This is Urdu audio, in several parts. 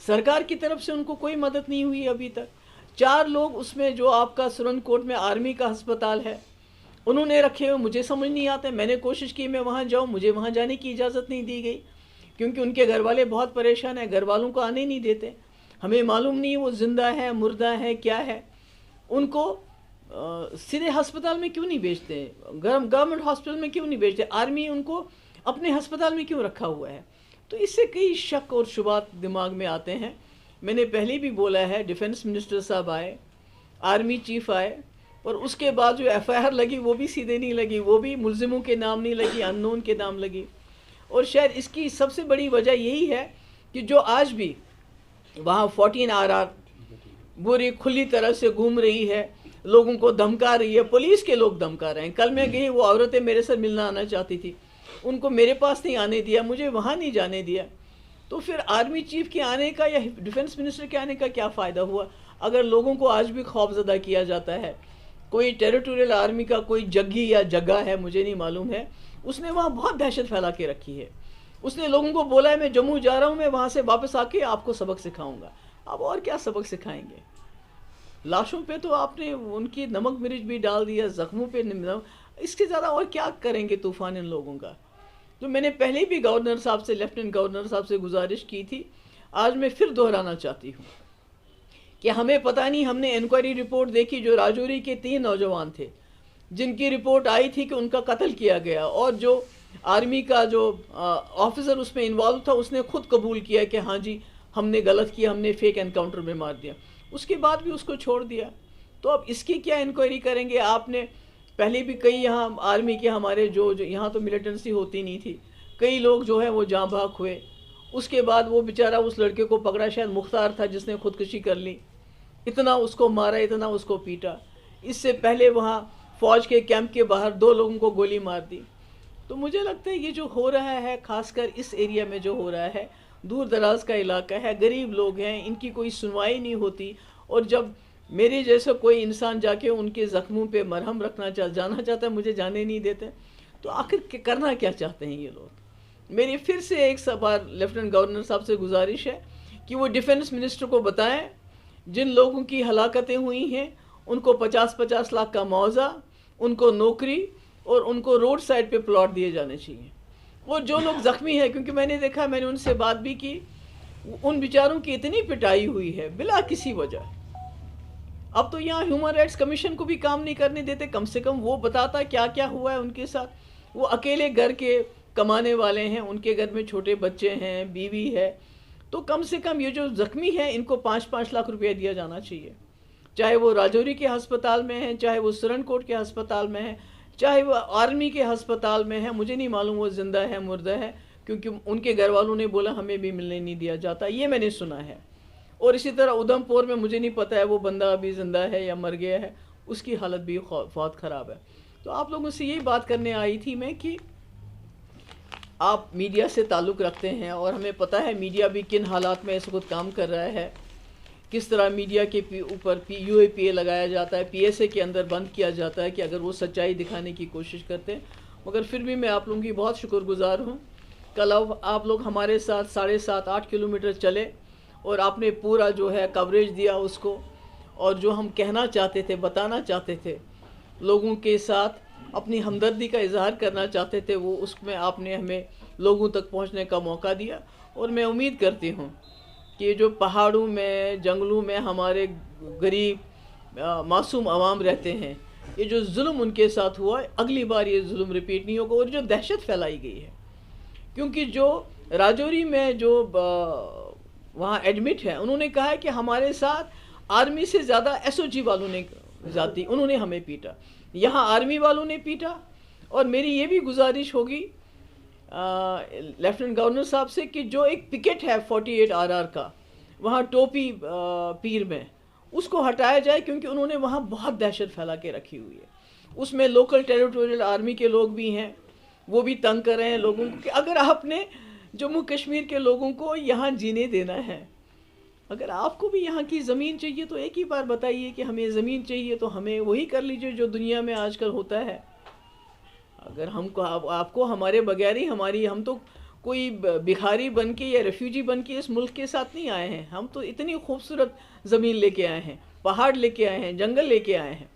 سرکار کی طرف سے ان کو کوئی مدد نہیں ہوئی ابھی تک۔ 4 لوگ اس میں جو آپ کا سرن کوٹ میں آرمی کا ہسپتال ہے انہوں نے رکھے ہوئے، مجھے سمجھ نہیں آتا، میں نے کوشش کی میں وہاں جاؤں، مجھے وہاں جانے کی اجازت نہیں دی گئی کیونکہ ان کے گھر والے بہت پریشان ہیں، گھر والوں کو آنے نہیں دیتے، ہمیں معلوم نہیں وہ زندہ ہے مردہ ہے کیا ہے۔ ان کو سیدھے ہسپتال میں کیوں نہیں بھیجتے، گورنمنٹ ہاسپٹل میں کیوں نہیں بھیجتے، آرمی ان کو اپنے ہسپتال میں کیوں رکھا ہوا ہے؟ تو اس سے کئی شک اور شبہات دماغ میں آتے ہیں۔ میں نے پہلے بھی بولا ہے، ڈیفنس منسٹر صاحب آئے، آرمی چیف آئے، اور اس کے بعد جو ایف آئی آر لگی وہ بھی سیدھے نہیں لگی، وہ بھی ملزموں کے نام نہیں لگی، ان نون کے نام لگی۔ اور شاید اس کی سب سے بڑی وجہ یہی ہے کہ جو آج بھی وہاں 14 RR بری کھلی طرح سے گھوم رہی ہے، لوگوں کو دھمکا رہی ہے، پولیس کے لوگ دھمکا رہے ہیں۔ کل میں گئی، وہ عورتیں میرے سے ملنا آنا چاہتی تھی، ان کو میرے پاس نہیں آنے دیا، مجھے وہاں نہیں جانے دیا۔ تو پھر آرمی چیف کے آنے کا یا ڈیفنس منسٹر کے آنے کا کیا فائدہ ہوا اگر لوگوں کو آج بھی خوف زدہ کیا جاتا ہے؟ کوئی ٹیریٹوریل آرمی کا کوئی جگی یا جگہ ہے، مجھے نہیں معلوم ہے، اس نے وہاں بہت دہشت پھیلا کے رکھی ہے۔ اس نے لوگوں کو بولا ہے میں جموں جا رہا ہوں، میں وہاں سے واپس آ کے آپ کو سبق سکھاؤں گا۔ اب اور کیا سبق سکھائیں گے؟ لاشوں پہ تو آپ نے ان کی نمک مرچ بھی ڈال دیا، زخموں پہ اس کے زیادہ اور کیا کریں گے طوفان ان لوگوں کا؟ جو میں نے پہلے بھی گورنر صاحب سے، لیفٹیننٹ گورنر صاحب سے گزارش کی تھی، آج میں پھر دہرانا چاہتی ہوں کہ ہمیں پتہ نہیں، ہم نے انکوائری رپورٹ دیکھی جو راجوری کے 3 نوجوان تھے جن کی رپورٹ آئی تھی کہ ان کا قتل کیا گیا، اور جو آرمی کا جو آفیسر اس میں انوالو تھا اس نے خود قبول کیا کہ ہاں جی ہم نے غلط کیا، ہم نے فیک انکاؤنٹر میں مار دیا، اس کے بعد بھی اس کو چھوڑ دیا۔ تو اب اس کی کیا انکوائری کریں گے؟ آپ نے پہلے بھی کئی یہاں آرمی کے ہمارے جو یہاں تو ملیٹنسی ہوتی نہیں تھی، کئی لوگ جو ہے وہ جاں بحق ہوئے، اس کے بعد وہ بیچارہ اس لڑکے کو پکڑا، شاید مختار تھا جس نے خودکشی کر لی، اتنا اس کو مارا، اتنا اس کو پیٹا۔ اس سے پہلے وہاں فوج کے کیمپ کے باہر 2 لوگوں کو گولی مار دی۔ تو مجھے لگتا ہے یہ جو ہو رہا ہے، خاص کر اس ایریا میں جو ہو رہا ہے، دور دراز کا علاقہ ہے، غریب لوگ ہیں، ان کی کوئی سنوائی نہیں ہوتی، اور جب میرے جیسا کوئی انسان جا کے ان کے زخموں پہ مرہم جانا چاہتا ہے، مجھے جانے نہیں دیتے، تو آخر کرنا کیا چاہتے ہیں یہ لوگ؟ میری پھر سے ایک بار لیفٹیننٹ گورنر صاحب سے گزارش ہے کہ وہ ڈیفنس منسٹر کو بتائیں جن لوگوں کی ہلاکتیں ہوئی ہیں ان کو 50-50 لاکھ کا معاوضہ، ان کو نوکری، اور ان کو روڈ سائڈ پہ پلاٹ دیے جانے چاہیے۔ اور جو لوگ زخمی ہیں، کیونکہ میں نے دیکھا، میں نے ان سے بات بھی کی، ان بیچاروں کی اتنی پٹائی ہوئی ہے بلا کسی وجہ۔ اب تو یہاں ہیومن رائٹس کمیشن کو بھی کام نہیں کرنے دیتے، کم سے کم وہ بتاتا کیا کیا ہوا ہے ان کے ساتھ۔ وہ اکیلے گھر کے کمانے والے ہیں، ان کے گھر میں چھوٹے بچے ہیں، بیوی ہے، تو کم سے کم یہ جو زخمی ہیں ان کو 5-5 لاکھ روپیہ دیا جانا چاہیے، چاہے وہ راجوری کے ہسپتال میں ہیں، چاہے وہ سرن کوٹ کے ہسپتال میں ہیں، چاہے وہ آرمی کے ہسپتال میں ہیں۔ مجھے نہیں معلوم وہ زندہ ہے مردہ ہے، کیونکہ ان کے گھر والوں نے بولا ہمیں بھی ملنے نہیں دیا جاتا، یہ میں نے سنا ہے۔ اور اسی طرح ادھم پور میں مجھے نہیں پتہ ہے وہ بندہ ابھی زندہ ہے یا مر گیا ہے، اس کی حالت بھی بہت خراب ہے۔ تو آپ لوگوں سے یہی بات کرنے آئی تھی میں کہ آپ میڈیا سے تعلق رکھتے ہیں، اور ہمیں پتہ ہے میڈیا بھی کن حالات میں اس وقت کام کر رہا ہے، کس طرح میڈیا کے اوپر UAPA لگایا جاتا ہے، PSA کے اندر بند کیا جاتا ہے کہ اگر وہ سچائی دکھانے کی کوشش کرتے ہیں۔ مگر پھر بھی میں آپ لوگوں کی بہت شکر گزار ہوں، کل آپ لوگ ہمارے ساتھ 7.5-8 کلومیٹر چلے اور آپ نے پورا جو ہے کوریج دیا اس کو، اور جو ہم کہنا چاہتے تھے، بتانا چاہتے تھے، لوگوں کے ساتھ اپنی ہمدردی کا اظہار کرنا چاہتے تھے، وہ اس میں آپ نے ہمیں لوگوں تک پہنچنے کا موقع دیا۔ اور میں امید کرتی ہوں کہ جو پہاڑوں میں، جنگلوں میں ہمارے غریب معصوم عوام رہتے ہیں، یہ جو ظلم ان کے ساتھ ہوا ہے، اگلی بار یہ ظلم ریپیٹ نہیں ہوگا۔ اور جو دہشت پھیلائی گئی ہے، کیونکہ جو راجوری میں جو وہاں ایڈمٹ ہے، انہوں نے کہا ہے کہ ہمارے ساتھ آرمی سے زیادہ SOG والوں نے انہوں نے ہمیں پیٹا، یہاں آرمی والوں نے پیٹا۔ اور میری یہ بھی گزارش ہوگی لیفٹیننٹ گورنر صاحب سے کہ جو ایک پکٹ ہے 48 RR کا وہاں ٹوپی پیر میں، اس کو ہٹایا جائے، کیونکہ انہوں نے وہاں بہت دہشت پھیلا کے رکھی ہوئی ہے۔ اس میں لوکل ٹیریٹوریل آرمی کے لوگ بھی ہیں، وہ بھی تنگ کر رہے ہیں لوگوں کو کہ اگر آپ نے جموں کشمیر کے لوگوں کو یہاں جینے دینا ہے، اگر آپ کو بھی یہاں کی زمین چاہیے تو ایک ہی بار بتائیے کہ ہمیں زمین چاہیے، تو ہمیں وہی کر لیجئے جو دنیا میں آج کل ہوتا ہے۔ اگر ہم کو آپ کو ہمارے بغیر ہی ہم تو کوئی بھکاری بن کے یا ریفیوجی بن کے اس ملک کے ساتھ نہیں آئے ہیں. ہم تو اتنی خوبصورت زمین لے کے آئے ہیں، پہاڑ لے کے آئے ہیں، جنگل لے کے آئے ہیں،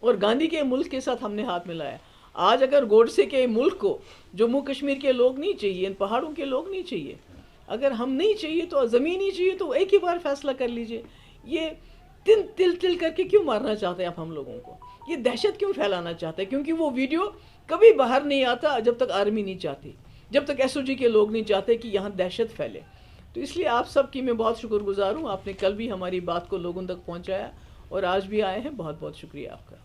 اور گاندھی کے ملک کے ساتھ ہم نے ہاتھ ملایا. آج اگر گوڈسے کے ملک کو جموں کشمیر کے لوگ نہیں چاہیے، ان پہاڑوں کے لوگ نہیں چاہیے، اگر ہم نہیں چاہیے تو زمین ہی چاہیے، تو ایک ہی بار فیصلہ کر لیجئے. یہ تل کر کے کیوں مارنا چاہتے ہیں آپ ہم لوگوں کو؟ یہ دہشت کیوں پھیلانا چاہتے ہیں؟ کیونکہ وہ ویڈیو کبھی باہر نہیں آتا جب تک آرمی نہیں چاہتی، جب تک ایس او جی کے لوگ نہیں چاہتے کہ یہاں دہشت پھیلے. تو اس لیے آپ سب کی میں بہت شکر گزار ہوں. آپ نے کل بھی ہماری بات کو لوگوں تک پہنچایا اور آج بھی آئے ہیں. بہت بہت شکریہ آپ کا.